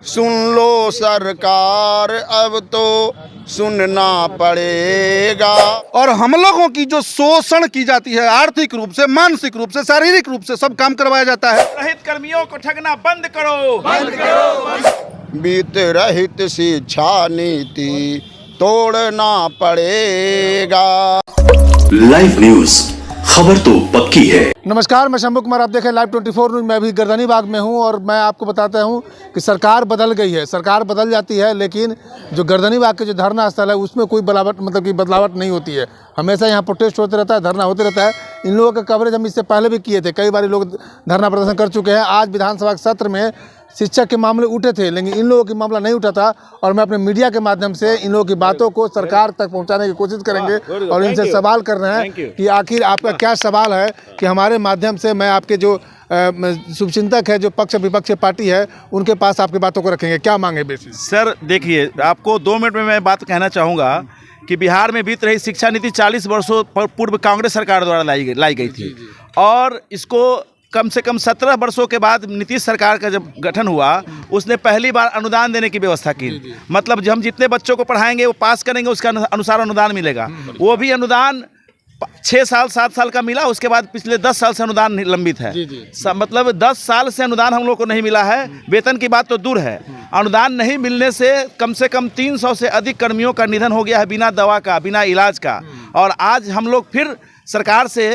सुन लो सरकार, अब तो सुनना पड़ेगा। और हम लोगों की जो शोषण की जाती है, आर्थिक रूप से, मानसिक रूप से, शारीरिक रूप से सब काम करवाया जाता है। रहित कर्मियों को ठगना बंद करो, बंद करो। बीत रहित शिक्षा नीति तोड़ना पड़ेगा। लाइव न्यूज, खबर तो पक्की है। नमस्कार, मैं शंभू कुमार, आप देखें लाइव 24 न्यूज। मैं अभी गर्दनी बाग में हूं और मैं आपको बताता हूं कि सरकार बदल गई है। सरकार बदल जाती है, लेकिन जो गर्दनी बाग के जो धरना स्थल है उसमें कोई बदलावट नहीं होती है। हमेशा यहाँ प्रोटेस्ट होते रहता है, धरना होते रहता है। इन लोगों का कवरेज हम इससे पहले भी किए थे, कई बार लोग धरना प्रदर्शन कर चुके हैं। आज विधानसभा के सत्र में शिक्षक के मामले उठे थे, लेकिन इन लोगों की मामला नहीं उठा था। और मैं अपने मीडिया के माध्यम से इन लोगों की बातों को सरकार तक पहुंचाने की कोशिश करेंगे और इनसे सवाल कर रहे हैं कि आखिर आपका क्या सवाल है, कि हमारे माध्यम से मैं आपके जो शुभचिंतक है, जो पक्ष विपक्ष पार्टी है, उनके पास आपकी बातों को रखेंगे। क्या मांगे बेसिस? सर देखिए, आपको 2 मिनट में मैं बात कहना चाहूँगा कि बिहार में बीत रही शिक्षा नीति 40 वर्षों पूर्व कांग्रेस सरकार द्वारा लाई गई थी। और इसको कम से कम 17 वर्षों के बाद नीतीश सरकार का जब गठन हुआ, उसने पहली बार अनुदान देने की व्यवस्था की। मतलब हम जितने बच्चों को पढ़ाएंगे, वो पास करेंगे, उसका अनुसार अनुदान मिलेगा। वो भी अनुदान 6 साल 7 साल का मिला। उसके बाद पिछले 10 साल से अनुदान लंबित है। मतलब 10 साल से अनुदान हम लोग को नहीं मिला है। वेतन की बात तो दूर है, अनुदान नहीं मिलने से कम 300 से अधिक कर्मियों का निधन हो गया है, बिना दवा का, बिना इलाज का। और आज हम लोग फिर सरकार से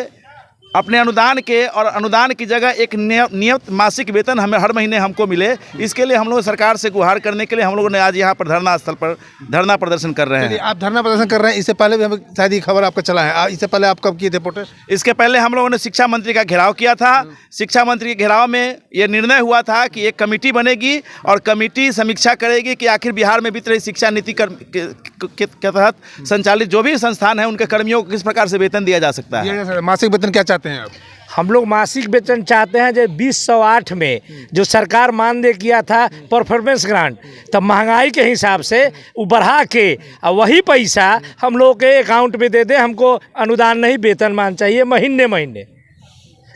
अपने अनुदान के, और अनुदान की जगह एक नियत मासिक वेतन हमें हर महीने हमको मिले, इसके लिए हम लोग सरकार से गुहार करने के लिए हम लोगों ने आज यहाँ पर धरना स्थल पर धरना प्रदर्शन कर रहे हैं। आप धरना प्रदर्शन कर रहे हैं, इससे पहले भी हमें शायद ये खबर आपका चला है। इससे पहले आप कब किए थे प्रोटेस्ट? इसके पहले हम लोगों ने शिक्षा मंत्री का घेराव किया था। शिक्षा मंत्री के घेराव में ये निर्णय हुआ था कि एक कमेटी बनेगी और कमेटी समीक्षा करेगी कि आखिर बिहार में बीत रही शिक्षा नीति के तहत संचालित जो भी संस्थान है, उनके कर्मियों को किस प्रकार से वेतन दिया जा सकता है। मासिक वेतन क्या चाहते हैं आप? हम लोग मासिक वेतन चाहते हैं। जो 2008 में जो सरकार मानदेय किया था परफॉर्मेंस ग्रांट, तो महंगाई के हिसाब से वो बढ़ा के वही पैसा हम लोग के अकाउंट में दे दे। हमको अनुदान नहीं, वेतन मान चाहिए महीने महीने।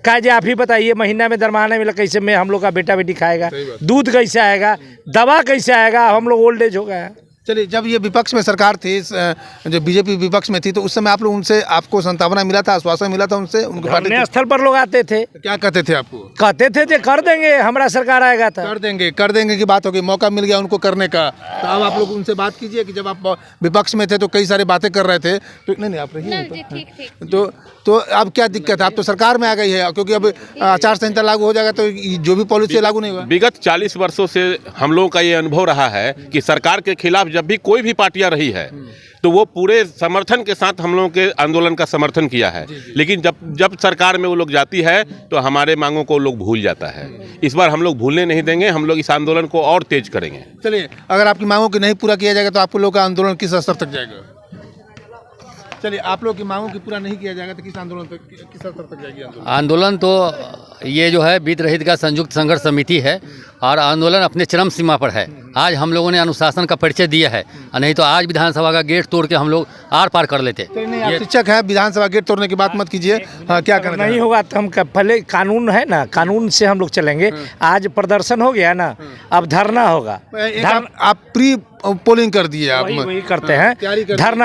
क्या जी आप ही बताइए, महीना में दरमाहा मिला, कैसे में हम लोग का बेटा बेटी खाएगा? दूध कैसे आएगा? दवा कैसे आएगा? हम लोग ओल्ड एज हो गए हैं। चलिए, जब ये विपक्ष में सरकार थी, जो बीजेपी विपक्ष में थी, तो उस समय आप लोग उनसे, आपको संतावना मिला था, आश्वासन मिला था उनसे? उनके धरने स्थल पर लोग आते थे, क्या कहते थे आपको? कहते थे जो कर देंगे, हमारा सरकार आएगा था कर देंगे की बात होगी, मौका मिल गया उनको करने का। तो अब आप लोग उनसे बात कीजिए कि जब आप विपक्ष में थे तो कई सारी बातें कर रहे थे, तो नहीं आप रहिए। तो अब क्या दिक्कत है? आप तो सरकार में आ गई है, क्योंकि अब आचार संहिता लागू हो जाएगा, तो जो भी पॉलिसी लागू नहीं हुआ। विगत 40 वर्षों से हम लोगों का ये अनुभव रहा है कि सरकार के खिलाफ जब भी कोई भी पार्टियां रही है, तो वो पूरे समर्थन के साथ हम लोगों के आंदोलन का समर्थन किया है। लेकिन जब सरकार में वो लोग जाती है, तो हमारे मांगों को लोग भूल जाता है। इस बार हम लोग भूलने नहीं देंगे, हम लोग इस आंदोलन को और तेज करेंगे। चलिए, अगर आपकी मांगों को नहीं पूरा किया जाएगा तो आप लोग का आंदोलन किस स्तर तक जाएगा? चलिए, आप लोग की मांगों की पूरा नहीं किया जाएगा तो किस स्तर तक जाएगी आंदोलन? तो ये जो है बीत रहित का संयुक्त संघर्ष समिति है और आंदोलन अपने चरम सीमा पर है। आज हम लोगों ने अनुशासन का परिचय दिया है, नहीं तो आज विधानसभा का गेट तोड़ के हम लोग आर पार कर लेते। ये शिक्षक है, विधानसभा गेट तोड़ने की बात मत कीजिए। हाँ, क्या करना नहीं होगा तो हम पहले कानून है ना, कानून से हम लोग चलेंगे। आज प्रदर्शन हो गया ना, अब धरना होगा। आप प्री पोलिंग कर दिए, आप वही करते हैं।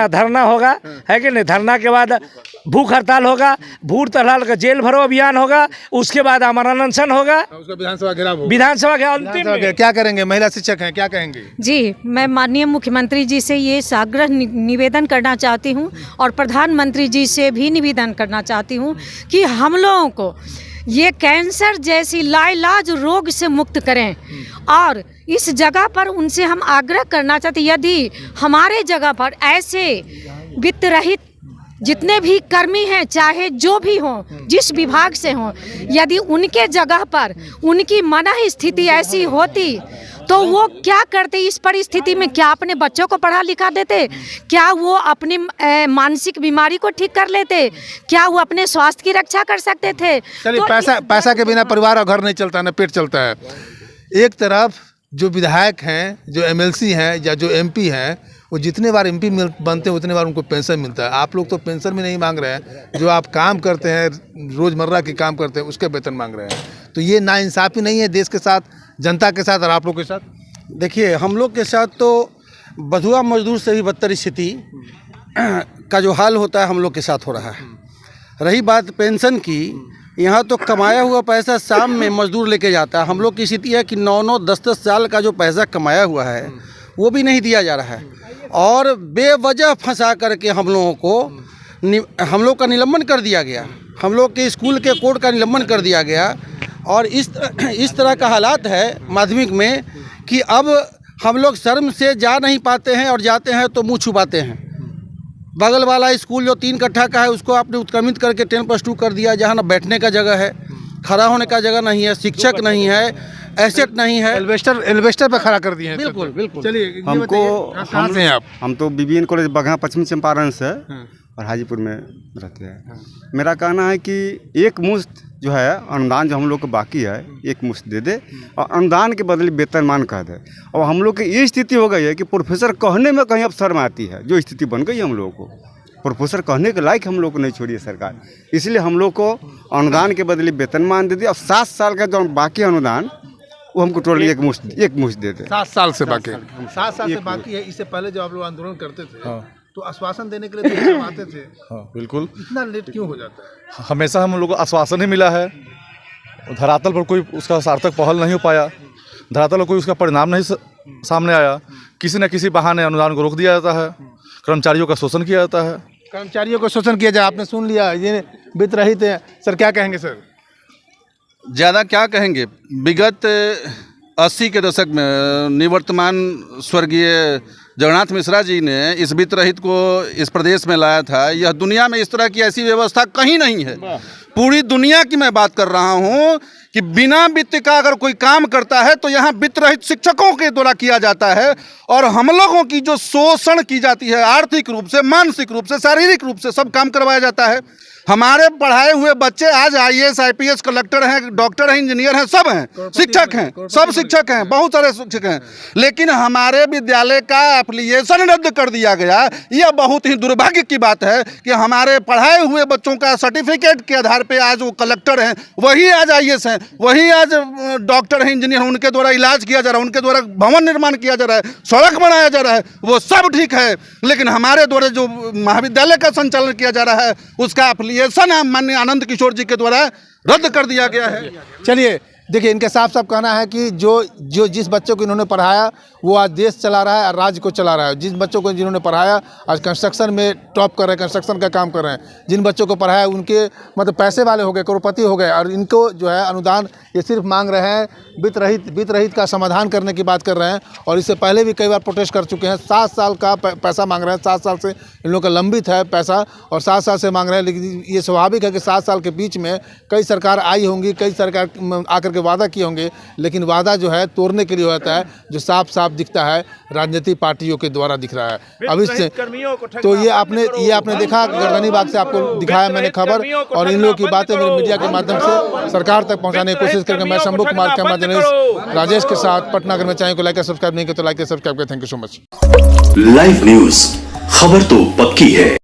धरना होगा, है कि नहीं? धरना के बाद भूख हड़ताल होगा, भूख हड़ताल का जेल भरो अभियान होगा, उसके बाद आमरण अनशन होगा, विधानसभा घेराव होगा। विधानसभा के अंतिम में क्या करेंगे? महिला शिक्षक हैं, क्या कहेंगे? जी, मैं माननीय मुख्यमंत्री जी से ये साग्रह निवेदन करना चाहती हूँ और प्रधानमंत्री जी से भी निवेदन करना चाहती हूँ कि हम लोगों को ये कैंसर जैसी लाइलाज रोग से मुक्त करें। और इस जगह पर उनसे हम आग्रह करना चाहते, यदि हमारे जगह पर ऐसे वित्त रहित जितने भी कर्मी हैं, चाहे जो भी हों, जिस विभाग से हों, यदि उनके जगह पर उनकी मनः स्थिति ऐसी होती तो वो क्या करते? इस परिस्थिति में क्या अपने बच्चों को पढ़ा लिखा देते? क्या वो अपनी मानसिक बीमारी को ठीक कर लेते? क्या वो अपने स्वास्थ्य की रक्षा कर सकते थे? चलिए, तो पैसा के बिना परिवार और घर नहीं चलता, ना पेट चलता है। एक तरफ जो विधायक हैं, जो एमएलसी हैं या जो एमपी हैं, वो जितने बार एमपी बनते हैं उतने बार उनको पेंशन मिलता है। आप लोग तो पेंशन भी नहीं मांग रहे हैं, जो आप काम करते हैं, रोज़मर्रा के काम करते हैं, उसके वेतन मांग रहे हैं। तो ये नाइंसाफ़ी नहीं है देश के साथ, जनता के साथ और आप लोग के साथ? देखिए, हम लोग के साथ तो बधुआ मजदूर से भी बदतर स्थिति का जो हाल होता है हम लोग के साथ हो रहा है। रही बात पेंशन की, यहाँ तो कमाया हुआ पैसा शाम में मजदूर लेके जाता है। हम लोग की स्थिति है कि 9-9, 10-10 साल का जो पैसा कमाया हुआ है वो भी नहीं दिया जा रहा है और बेवजह फंसा करके हम लोगों को हम लोग का निलंबन कर दिया गया। हम लोग के स्कूल के कोड का निलंबन कर दिया गया और इस तरह का हालात है माध्यमिक में कि अब हम लोग शर्म से जा नहीं पाते हैं और जाते हैं तो मुंह छुपाते हैं। बगल वाला स्कूल जो 3 कट्ठा का है उसको आपने उत्क्रमित करके 10+2 कर दिया, जहाँ ना बैठने का जगह है, खड़ा होने का जगह नहीं है, शिक्षक नहीं है, एसेट नहीं है, एल्वेस्टर पे खड़ा कर दिए हैं। बिल्कुल बिल्कुल। चलिए, हमको कहाँ से हैं आप? हम तो BBN कॉलेज बगहा पश्चिमी चंपारण से और हाजीपुर में रहते हैं। मेरा कहना है कि एक मुश्त जो है अनुदान जो हम लोग को बाकी है एक मुश्त दे दे और अनुदान के बदले वेतनमान कह दे। और हम लोग की ये स्थिति हो गई है कि प्रोफेसर कहने में कहीं अब शर्म आती है, जो स्थिति बन गई है हम लोगों को। प्रोफेसर कहने के लायक हम लोग को नहीं छोड़ी है सरकार, इसलिए हम लोग को अनुदान के बदले वेतनमान दे दी और 7 साल का जो बाकी अनुदान वो हमको टोटली एक मुश्त दे दे। 7 साल से बाकी 7 साल से बाकी है। इससे पहले जो आप लोग आंदोलन करते थे तो आश्वासन देने के लिए तो आते थे। हाँ बिल्कुल। इतना लेट क्यों हो जाता है? हमेशा हम लोग को आश्वासन ही मिला है, धरातल पर कोई उसका सार्थक पहल नहीं हो पाया, धरातल पर कोई उसका परिणाम नहीं सामने आया। किसी न किसी बहाने अनुदान को रोक दिया जाता है, कर्मचारियों का शोषण किया जाता है। कर्मचारियों को शोषण किया जाए, आपने सुन लिया, ये वित्त रहित है। सर क्या कहेंगे सर? ज़्यादा क्या कहेंगे। विगत 80 के दशक में निवर्तमान स्वर्गीय जगन्नाथ मिश्रा जी ने इस वित्त रहित को इस प्रदेश में लाया था। यह दुनिया में इस तरह की ऐसी व्यवस्था कहीं नहीं है। पूरी दुनिया की मैं बात कर रहा हूँ कि बिना वित्त का अगर कोई काम करता है तो यहाँ वित्त रहित शिक्षकों के द्वारा किया जाता है और हम लोगों की जो शोषण की जाती है आर्थिक रूप से, मानसिक रूप से, शारीरिक रूप से सब काम करवाया जाता है। हमारे पढ़ाए हुए बच्चे आज IAS, IPS, कलेक्टर हैं, डॉक्टर हैं, इंजीनियर हैं, सब हैं, शिक्षक हैं, सब शिक्षक हैं, बहुत सारे शिक्षक हैं। लेकिन हमारे विद्यालय का एप्लीकेशन रद्द कर दिया गया। यह बहुत ही दुर्भाग्य की बात है कि हमारे पढ़ाए हुए बच्चों का सर्टिफिकेट के आधार पे आज वो कलेक्टर हैं, वही आज IAS हैं, वही आज डॉक्टर हैं, इंजीनियर हैं, उनके द्वारा इलाज किया जा रहा है, उनके द्वारा भवन निर्माण किया जा रहा है, सड़क बनाया जा रहा है, वो सब ठीक है। लेकिन हमारे द्वारा जो महाविद्यालय का संचालन किया जा रहा है उसका ये माननीय आनंद किशोर जी के द्वारा रद्द कर दिया गया है। चलिए देखिए, इनका साफ साफ कहना है कि जो जिस बच्चों को इन्होंने पढ़ाया वो आज देश चला रहा है और राज्य को चला रहा है। जिन बच्चों को जिन्होंने पढ़ाया आज कंस्ट्रक्शन में टॉप कर रहे हैं, कंस्ट्रक्शन का काम कर रहे हैं। जिन बच्चों को पढ़ाया उनके मतलब पैसे वाले हो गए, करोड़पति हो गए और इनको जो है अनुदान ये सिर्फ मांग रहे हैं, वित्त रहित का समाधान करने की बात कर रहे हैं। और इससे पहले भी कई बार प्रोटेस्ट कर चुके हैं। 7 साल का पैसा मांग रहे हैं, 7 साल से इन लोगों का लंबित है पैसा और 7 साल से मांग रहे हैं। लेकिन ये स्वाभाविक है कि 7 साल के बीच में कई सरकार आई होंगी, कई सरकार आकर के वादा किए होंगे, लेकिन वादा जो है तोड़ने के लिए होता है, जो साफ साफ दिखता है राजनीतिक पार्टियों के द्वारा दिख रहा है। अब इससे तो ये आपने देखा, गर्दनी बाग से आपको दिखाया मैंने खबर और इन लोगों की बातें मेरे मीडिया के माध्यम से सरकार तक पहुंचाने की कोशिश करके मैं शंभू कुमार कैमरा जर्नलिस्ट राजेश के साथ पटना। अगर मैं चैनल को लाइक और सब्सक्राइब नहीं किया तो लाइक और सब्सक्राइब करें। Thank you so much. Live news, खबर तो पक्की है।